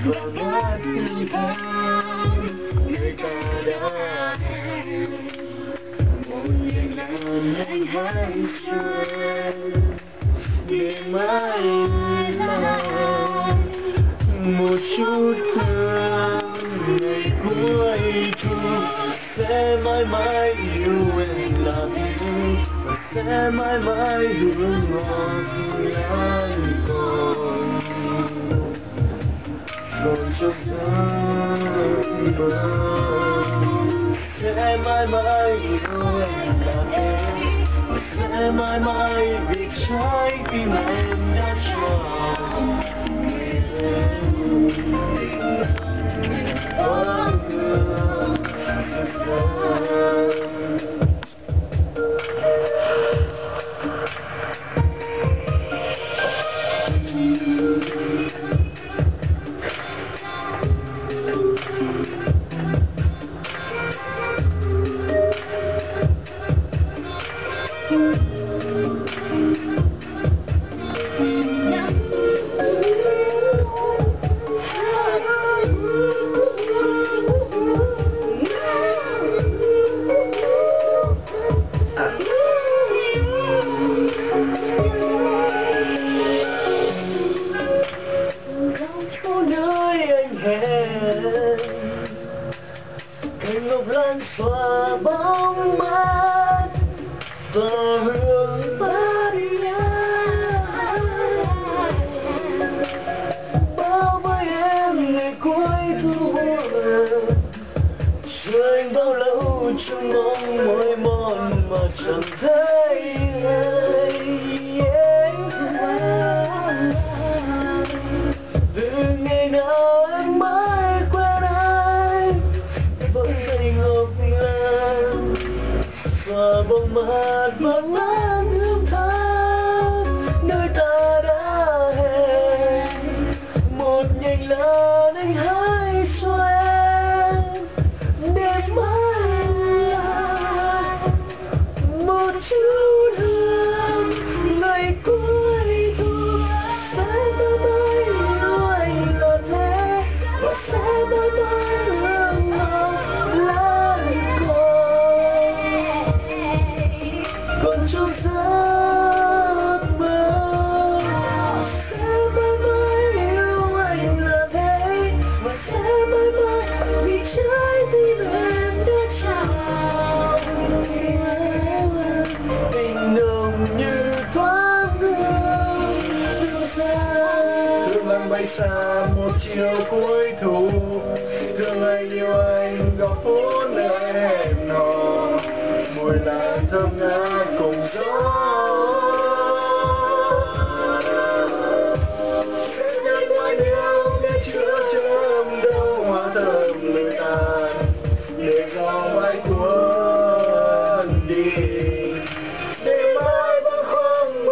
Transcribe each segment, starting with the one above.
và ngát hương thơm người ta đã hẹn. Một ngày lần anh hãy chờ để mãi lại một chút hương ngày cuối thu sẽ mãi mãi yêu em là yêu và sẽ mãi mãi hương ngọt anh còn trong giấc mơ sẽ mãi mãi yêu em là em và sẽ mãi mãi vì trái tim em đã trao người em con đường rực rỡ. Nơi anh hẹn cành ngọc lan xòa bóng mát và hương bát ngát bao với em ngày cuối thu chờ anh bao lâu trong mong mỏi mòn mà chẳng thấy từ ngày nào em mới quen anh vẫn thấy ngọc lan xòa bóng mát và ngát hương thơm nơi ta đã hẹn. Một nhành lan anh hãy cho em đêm mai là một chút hương ngày cuối thu sẽ mãi mãi yêu anh là thế và sẽ mãi mãi hương ngọt lan còn trong giấc mơ sẽ mãi mãi yêu anh là thế và sẽ mãi mãi vì trái tim em đã trao tình nồng như thoáng hương dịu dàng. Thương anh bay xa một chiều cuối thu, thương anh yêu anh góc phố nơi hẹn hò, mùi lan thơm ngát cùng gió. Em nhắn nói nếu nghe chưa chớm đâu hoa thơm lời tàn để gió mãi cuốn đi. Đêm mai bâng khuâng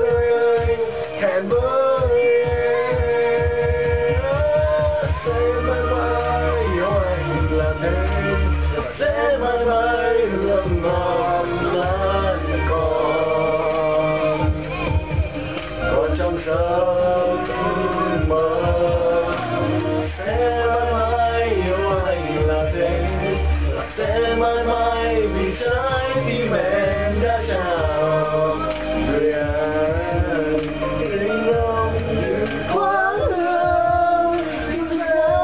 nơi anh hẹn với em sẽ mãi mãi yêu anh là thế và sẽ mãi mãi hương ngọt lan còn trong giấc mơ sẽ mãi mãi yêu anh là thế và sẽ mãi mãi vì trái tim em đã trao người anh tình nồng như thoáng hương dịu dàng.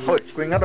Ôi, quên ngắt